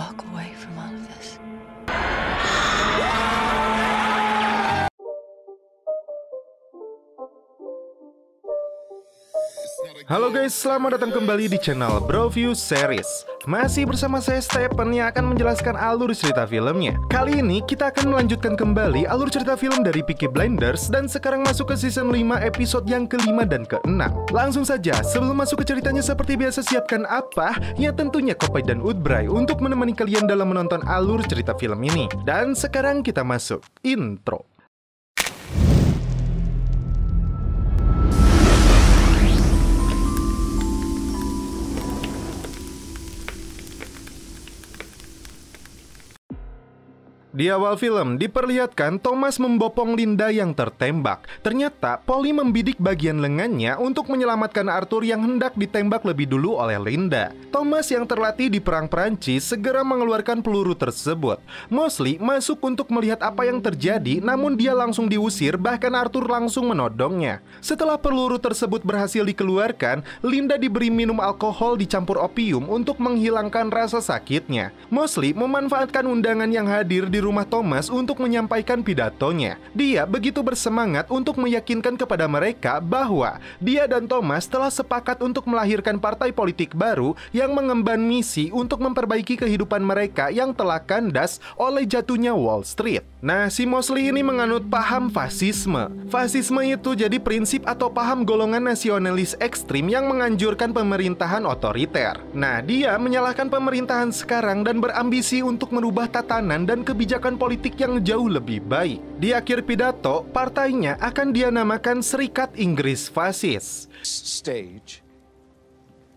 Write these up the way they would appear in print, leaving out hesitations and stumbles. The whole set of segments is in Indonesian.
walk away from all of this. Halo guys, selamat datang kembali di channel Broview Series. Masih bersama saya Stephen yang akan menjelaskan alur cerita filmnya. Kali ini kita akan melanjutkan kembali alur cerita film dari Peaky Blinders dan sekarang masuk ke season 5 episode yang kelima dan keenam. Langsung saja, sebelum masuk ke ceritanya seperti biasa siapkan apa? Ya tentunya kopi dan udbray untuk menemani kalian dalam menonton alur cerita film ini. Dan sekarang kita masuk intro. Di awal film, diperlihatkan Thomas membopong Linda yang tertembak. Ternyata, Polly membidik bagian lengannya untuk menyelamatkan Arthur yang hendak ditembak lebih dulu oleh Linda. Thomas yang terlatih di perang Perancis segera mengeluarkan peluru tersebut. Mosley masuk untuk melihat apa yang terjadi, namun dia langsung diusir, bahkan Arthur langsung menodongnya. Setelah peluru tersebut berhasil dikeluarkan, Linda diberi minum alkohol dicampur opium untuk menghilangkan rasa sakitnya. Mosley memanfaatkan undangan yang hadir di rumah Thomas untuk menyampaikan pidatonya. Dia begitu bersemangat untuk meyakinkan kepada mereka bahwa dia dan Thomas telah sepakat untuk melahirkan partai politik baru yang mengemban misi untuk memperbaiki kehidupan mereka yang telah kandas oleh jatuhnya Wall Street. Nah, si Mosley ini menganut paham fasisme. Fasisme itu jadi prinsip atau paham golongan nasionalis ekstrim yang menganjurkan pemerintahan otoriter. Nah, dia menyalahkan pemerintahan sekarang dan berambisi untuk merubah tatanan dan kebijakan politik yang jauh lebih baik. Di akhir pidato, partainya akan dia namakan Serikat Inggris Fasis. Stage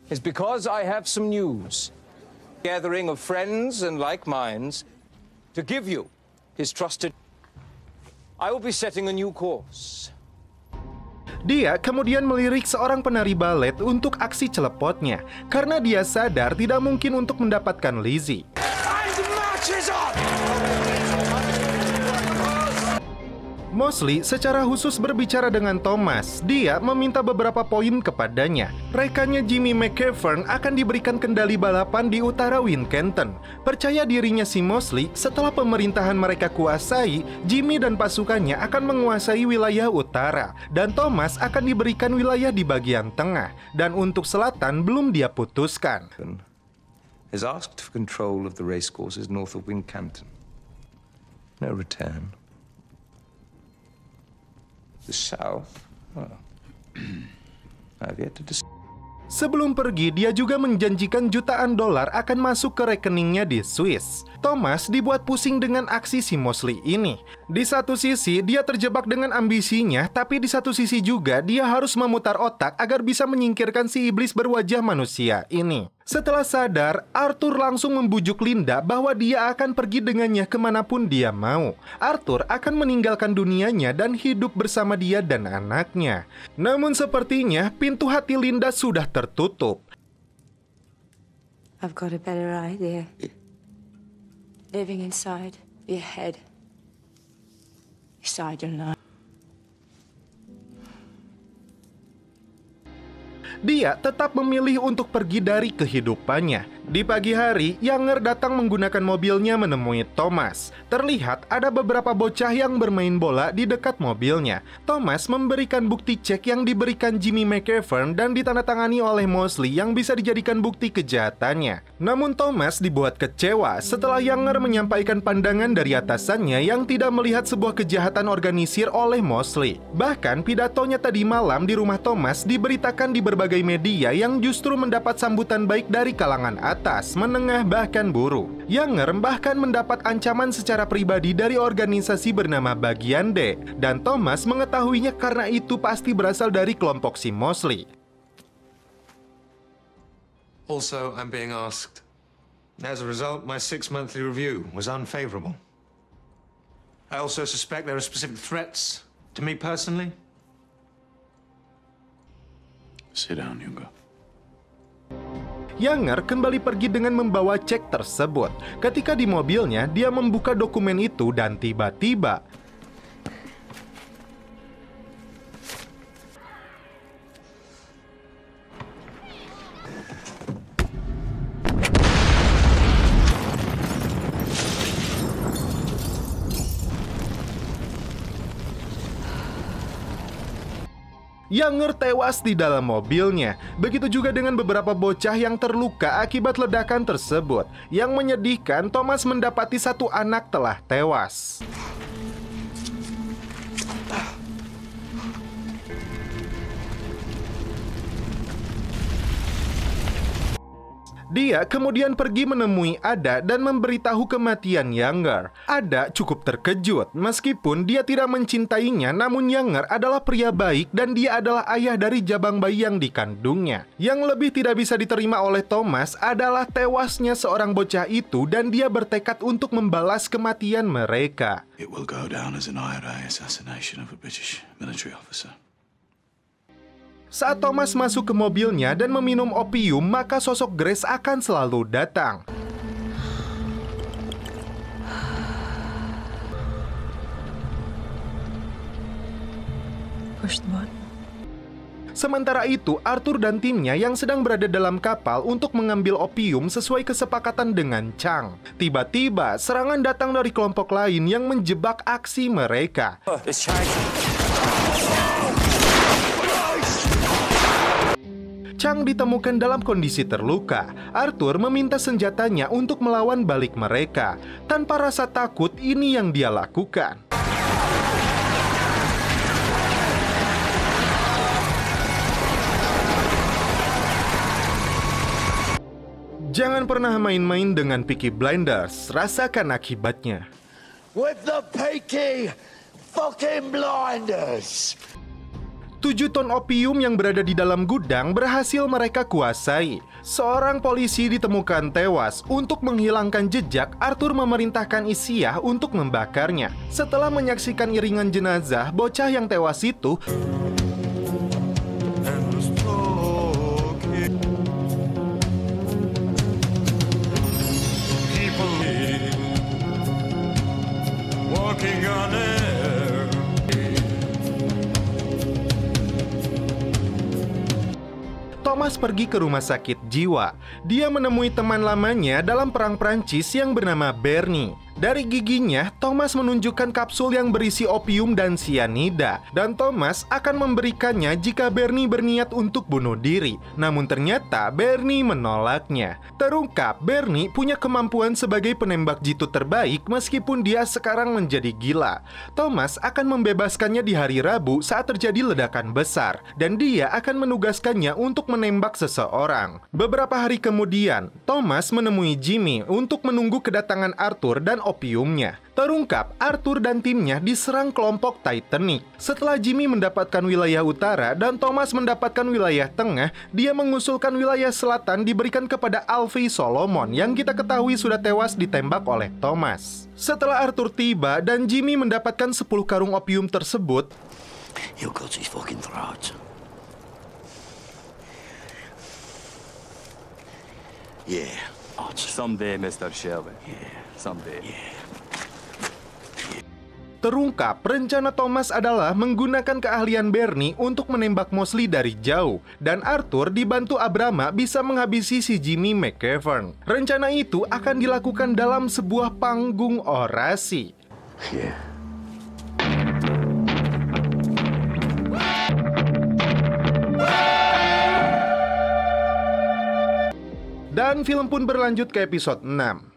is because I have some news. Gathering of friends and like minds to give you his trusted. I will be setting a new course. Dia kemudian melirik seorang penari balet untuk aksi celepotnya karena dia sadar tidak mungkin untuk mendapatkan Lizzie. Mosley secara khusus berbicara dengan Thomas. Dia meminta beberapa poin kepadanya. Rekannya Jimmy McGovern akan diberikan kendali balapan di utara Wincanton. Percaya dirinya si Mosley, setelah pemerintahan mereka kuasai, Jimmy dan pasukannya akan menguasai wilayah utara, dan Thomas akan diberikan wilayah di bagian tengah. Dan untuk selatan belum dia putuskan. Is asked for control of the racecourses north of Wincanton. No return. The south? Well, I've yet to decide. Sebelum pergi, dia juga menjanjikan jutaan dolar akan masuk ke rekeningnya di Swiss. Thomas dibuat pusing dengan aksi si Mosley ini. Di satu sisi, dia terjebak dengan ambisinya, tapi di satu sisi juga dia harus memutar otak agar bisa menyingkirkan si iblis berwajah manusia ini. Setelah sadar, Arthur langsung membujuk Linda bahwa dia akan pergi dengannya kemanapun dia mau. Arthur akan meninggalkan dunianya dan hidup bersama dia dan anaknya. Namun sepertinya pintu hati Linda sudah tertutup. I've got a better idea. Living inside your head. Inside your life. Dia tetap memilih untuk pergi dari kehidupannya. Di pagi hari, Younger datang menggunakan mobilnya menemui Thomas. Terlihat ada beberapa bocah yang bermain bola di dekat mobilnya. Thomas memberikan bukti cek yang diberikan Jimmy McGovern dan ditandatangani oleh Mosley yang bisa dijadikan bukti kejahatannya. Namun Thomas dibuat kecewa setelah Younger menyampaikan pandangan dari atasannya yang tidak melihat sebuah kejahatan organisir oleh Mosley. Bahkan pidatonya tadi malam di rumah Thomas diberitakan di berbagai media yang justru mendapat sambutan baik dari kalangan atas, menengah, bahkan buruh. Younger bahkan mendapat ancaman secara pribadi dari organisasi bernama Bagian D, dan Thomas mengetahuinya karena itu pasti berasal dari kelompok si Mosley. Also, I'm being asked. As a result, my 6-monthly review was unfavorable. I also suspect there are specific threats to me personally. Sit down, Hugo. Younger kembali pergi dengan membawa cek tersebut. Ketika di mobilnya, dia membuka dokumen itu dan tiba-tiba Younger tewas di dalam mobilnya. Begitu juga dengan beberapa bocah yang terluka akibat ledakan tersebut. Yang menyedihkan, Thomas mendapati satu anak telah tewas. Dia kemudian pergi menemui Ada dan memberitahu kematian Younger. Ada cukup terkejut, meskipun dia tidak mencintainya, namun Younger adalah pria baik dan dia adalah ayah dari jabang bayi yang dikandungnya. Yang lebih tidak bisa diterima oleh Thomas adalah tewasnya seorang bocah itu dan dia bertekad untuk membalas kematian mereka. It will go down as an IRA assassination of a British military officer. Saat Thomas masuk ke mobilnya dan meminum opium, maka sosok Grace akan selalu datang. Push the button. Sementara itu, Arthur dan timnya yang sedang berada dalam kapal untuk mengambil opium sesuai kesepakatan dengan Chang. Tiba-tiba, serangan datang dari kelompok lain yang menjebak aksi mereka. Chang ditemukan dalam kondisi terluka. Arthur meminta senjatanya untuk melawan balik mereka. Tanpa rasa takut, ini yang dia lakukan. Jangan pernah main-main dengan Peaky Blinders. Rasakan akibatnya. With the Peaky fucking Blinders. 7 ton opium yang berada di dalam gudang berhasil mereka kuasai. Seorang polisi ditemukan tewas. Untuk menghilangkan jejak, Arthur memerintahkan Isiah untuk membakarnya. Setelah menyaksikan iringan jenazah, bocah yang tewas itu Thomas pergi ke rumah sakit jiwa. Dia menemui teman lamanya dalam perang Prancis yang bernama Bernie. Dari giginya, Thomas menunjukkan kapsul yang berisi opium dan sianida. Dan Thomas akan memberikannya jika Bernie berniat untuk bunuh diri. Namun ternyata Bernie menolaknya. Terungkap, Bernie punya kemampuan sebagai penembak jitu terbaik meskipun dia sekarang menjadi gila. Thomas akan membebaskannya di hari Rabu saat terjadi ledakan besar. Dan dia akan menugaskannya untuk menembak seseorang. Beberapa hari kemudian, Thomas menemui Jimmy untuk menunggu kedatangan Arthur dan opiumnya. Terungkap, Arthur dan timnya diserang kelompok Titanic. Setelah Jimmy mendapatkan wilayah utara dan Thomas mendapatkan wilayah tengah, dia mengusulkan wilayah selatan diberikan kepada Alfie Solomon yang kita ketahui sudah tewas ditembak oleh Thomas. Setelah Arthur tiba dan Jimmy mendapatkan 10 karung opium tersebut, You got his fucking throat. Yeah. Someday, Mr. Shelby. Someday. terungkap rencana Thomas adalah menggunakan keahlian Bernie untuk menembak Mosley dari jauh, dan Arthur dibantu Abrama bisa menghabisi si Jimmy McGovern. Rencana itu akan dilakukan dalam sebuah panggung orasi. Yeah. Dan film pun berlanjut ke episode 6.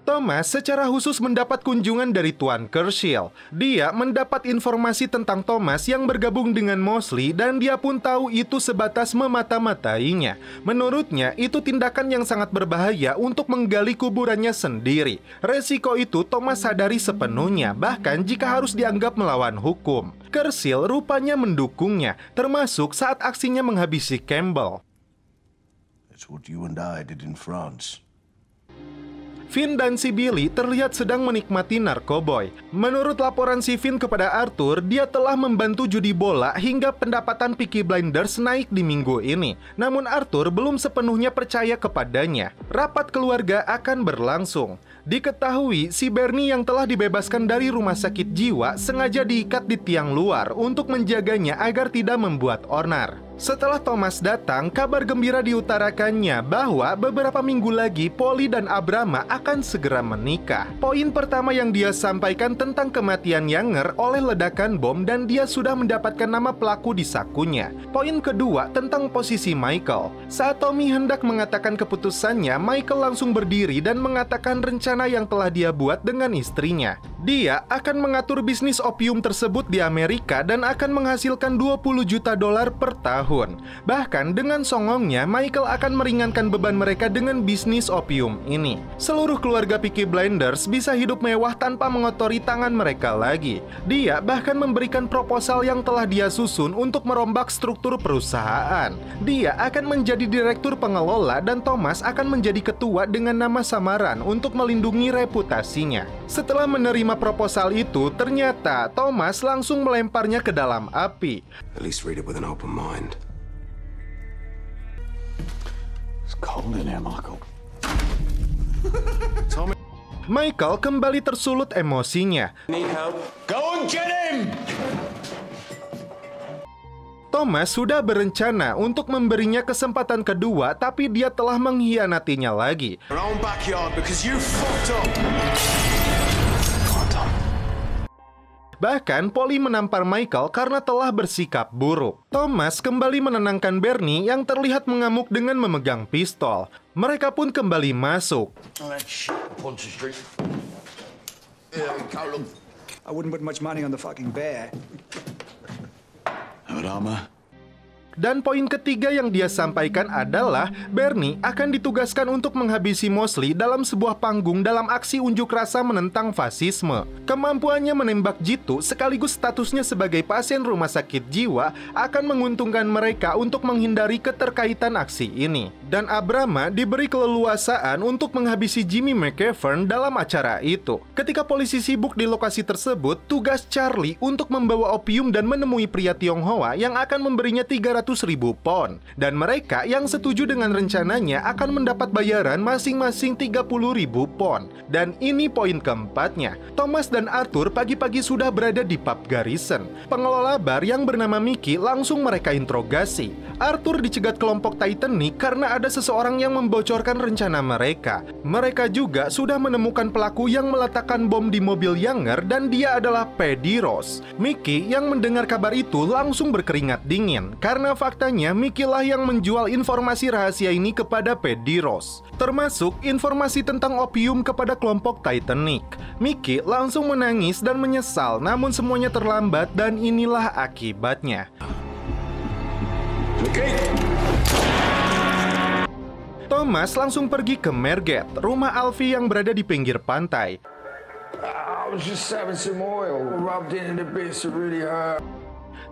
Thomas secara khusus mendapat kunjungan dari Tuan Kershil. Dia mendapat informasi tentang Thomas yang bergabung dengan Mosley dan dia pun tahu itu sebatas memata-matainya. Menurutnya, itu tindakan yang sangat berbahaya untuk menggali kuburannya sendiri. Resiko itu Thomas sadari sepenuhnya, bahkan jika harus dianggap melawan hukum. Kershil rupanya mendukungnya, termasuk saat aksinya menghabisi Campbell. That's what you and I did in France. Finn dan si Billy terlihat sedang menikmati narkoboy. Menurut laporan si Finn kepada Arthur, dia telah membantu judi bola hingga pendapatan Peaky Blinders naik di minggu ini. Namun Arthur belum sepenuhnya percaya kepadanya. Rapat keluarga akan berlangsung. Diketahui si Bernie yang telah dibebaskan dari rumah sakit jiwa sengaja diikat di tiang luar untuk menjaganya agar tidak membuat onar. Setelah Thomas datang, kabar gembira diutarakannya bahwa beberapa minggu lagi Polly dan Abrama akan segera menikah. Poin pertama yang dia sampaikan tentang kematian Younger oleh ledakan bom dan dia sudah mendapatkan nama pelaku di sakunya. Poin kedua tentang posisi Michael. Saat Tommy hendak mengatakan keputusannya, Michael langsung berdiri dan mengatakan rencana yang telah dia buat dengan istrinya. Dia akan mengatur bisnis opium tersebut di Amerika dan akan menghasilkan $20 juta per tahun. Bahkan dengan songongnya, Michael akan meringankan beban mereka dengan bisnis opium ini. Seluruh keluarga Peaky Blinders bisa hidup mewah tanpa mengotori tangan mereka lagi. Dia bahkan memberikan proposal yang telah dia susun untuk merombak struktur perusahaan. Dia akan menjadi direktur pengelola dan Thomas akan menjadi ketua dengan nama samaran untuk melindungi reputasinya. Setelah menerima proposal itu, ternyata Thomas langsung melemparnya ke dalam api. At least read it with an open mind. It's cold in here, Michael. Michael kembali tersulut emosinya. Go and get him! Thomas sudah berencana untuk memberinya kesempatan kedua, tapi dia telah mengkhianatinya lagi. Your own backyard because you fucked up. Bahkan Polly menampar Michael karena telah bersikap buruk. Thomas kembali menenangkan Bernie yang terlihat mengamuk dengan memegang pistol. Mereka pun kembali masuk. I wouldn't put much money on the fucking bear. Have an armor? Dan poin ketiga yang dia sampaikan adalah Bernie akan ditugaskan untuk menghabisi Mosley dalam sebuah panggung dalam aksi unjuk rasa menentang fasisme. Kemampuannya menembak jitu sekaligus statusnya sebagai pasien rumah sakit jiwa akan menguntungkan mereka untuk menghindari keterkaitan aksi ini. Dan Abrama diberi keleluasaan untuk menghabisi Jimmy McEvern dalam acara itu. Ketika polisi sibuk di lokasi tersebut, tugas Charlie untuk membawa opium dan menemui pria Tionghoa yang akan memberinya 300.000 pound. Dan mereka yang setuju dengan rencananya akan mendapat bayaran masing-masing 30.000 pound. Dan ini poin keempatnya. Thomas dan Arthur pagi-pagi sudah berada di pub Garrison. Pengelola bar yang bernama Mickey langsung mereka interogasi. Arthur dicegat kelompok Titanic karena ada seseorang yang membocorkan rencana mereka. Mereka juga sudah menemukan pelaku yang meletakkan bom di mobil Younger dan dia adalah Paddy Ross. Mickey yang mendengar kabar itu langsung berkeringat dingin karena faktanya Mickey lah yang menjual informasi rahasia ini kepada Paddy Ross, termasuk informasi tentang opium kepada kelompok Titanic. Mickey langsung menangis dan menyesal, namun semuanya terlambat dan inilah akibatnya. Thomas langsung pergi ke Margate, rumah Alfie yang berada di pinggir pantai. I was just having some oil rubbed into the bits that really hurt.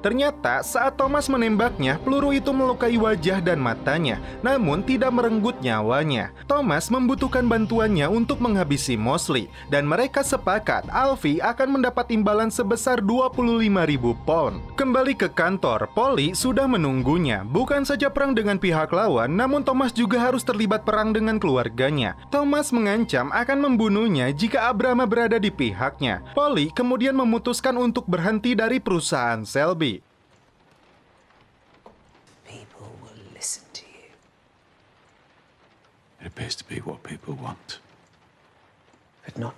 Ternyata saat Thomas menembaknya, peluru itu melukai wajah dan matanya, namun tidak merenggut nyawanya. Thomas membutuhkan bantuannya untuk menghabisi Mosley, dan mereka sepakat Alfie akan mendapat imbalan sebesar 25.000 pound. Kembali ke kantor, Polly sudah menunggunya. Bukan saja perang dengan pihak lawan, namun Thomas juga harus terlibat perang dengan keluarganya. Thomas mengancam akan membunuhnya jika Abrama berada di pihaknya. Polly kemudian memutuskan untuk berhenti dari perusahaan Selby. It appears to be what people want. But not.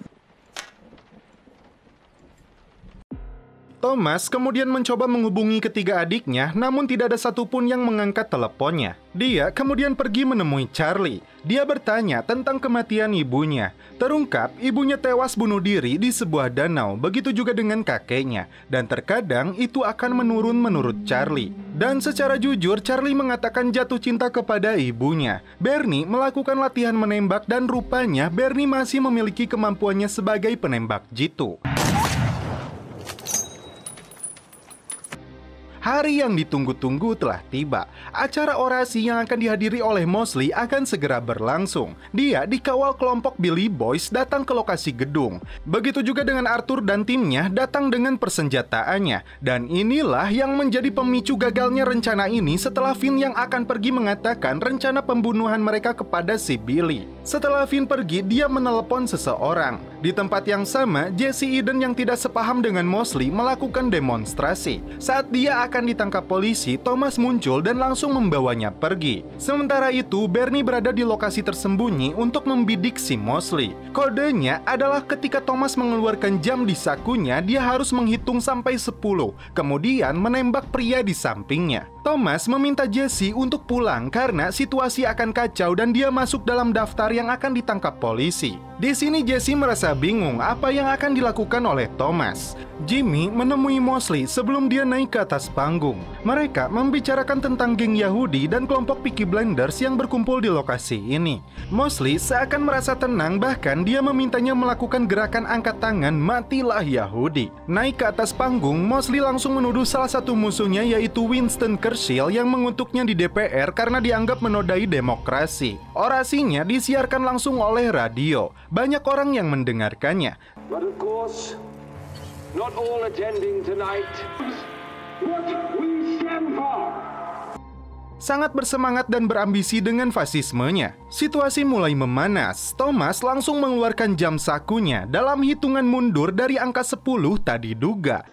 Thomas kemudian mencoba menghubungi ketiga adiknya, namun tidak ada satupun yang mengangkat teleponnya. Dia kemudian pergi menemui Charlie. Dia bertanya tentang kematian ibunya. Terungkap, ibunya tewas bunuh diri di sebuah danau, begitu juga dengan kakeknya. Dan terkadang itu akan menurun menurut Charlie. Dan secara jujur, Charlie mengatakan jatuh cinta kepada ibunya. Bernie melakukan latihan menembak dan rupanya Bernie masih memiliki kemampuannya sebagai penembak jitu. Hari yang ditunggu-tunggu telah tiba. Acara orasi yang akan dihadiri oleh Mosley akan segera berlangsung. Dia dikawal kelompok Billy Boys datang ke lokasi gedung. Begitu juga dengan Arthur dan timnya datang dengan persenjataannya. Dan inilah yang menjadi pemicu gagalnya rencana ini setelah Finn yang akan pergi mengatakan rencana pembunuhan mereka kepada si Billy. Setelah Finn pergi, dia menelepon seseorang. Di tempat yang sama, Jesse Eden yang tidak sepaham dengan Mosley melakukan demonstrasi. Saat dia akan ditangkap polisi, Thomas muncul dan langsung membawanya pergi. Sementara itu, Bernie berada di lokasi tersembunyi untuk membidik si Mosley. Kodenya adalah ketika Thomas mengeluarkan jam di sakunya, dia harus menghitung sampai 10, kemudian menembak pria di sampingnya. Thomas meminta Jesse untuk pulang karena situasi akan kacau dan dia masuk dalam daftar yang akan ditangkap polisi. Di sini Jesse merasa bingung apa yang akan dilakukan oleh Thomas. Jimmy menemui Mosley sebelum dia naik ke atas panggung. Mereka membicarakan tentang geng Yahudi dan kelompok Peaky Blinders yang berkumpul di lokasi ini. Mosley seakan merasa tenang, bahkan dia memintanya melakukan gerakan angkat tangan matilah Yahudi. Naik ke atas panggung, Mosley langsung menuduh salah satu musuhnya yaitu Winston Churchill yang mengutuknya di DPR karena dianggap menodai demokrasi. Orasinya disiarkan langsung oleh radio. Banyak orang yang mendengarkannya. But of course, not all attending tonight. What we stand for. Sangat bersemangat dan berambisi dengan fasismenya. Situasi mulai memanas. Thomas langsung mengeluarkan jam sakunya. Dalam hitungan mundur dari angka 10 tak diduga.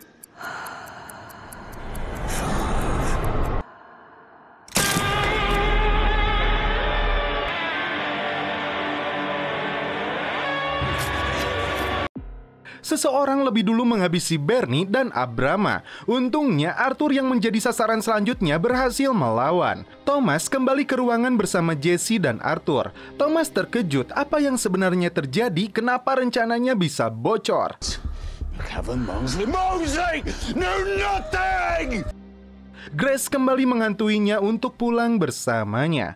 Seseorang lebih dulu menghabisi Bernie dan Abrama. Untungnya Arthur yang menjadi sasaran selanjutnya berhasil melawan. Thomas kembali ke ruangan bersama Jesse dan Arthur. Thomas terkejut apa yang sebenarnya terjadi, kenapa rencananya bisa bocor. Kevin Mosley. Mosley! No, nothing! Grace kembali menghantuinya untuk pulang bersamanya.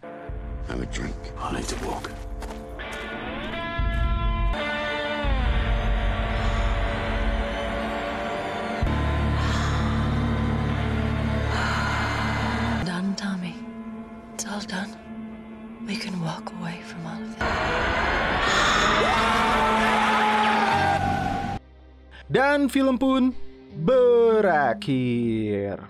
Have a drink. I need to walk. Tommy, it's all done. We can walk away from all of this. Dan film pun berakhir.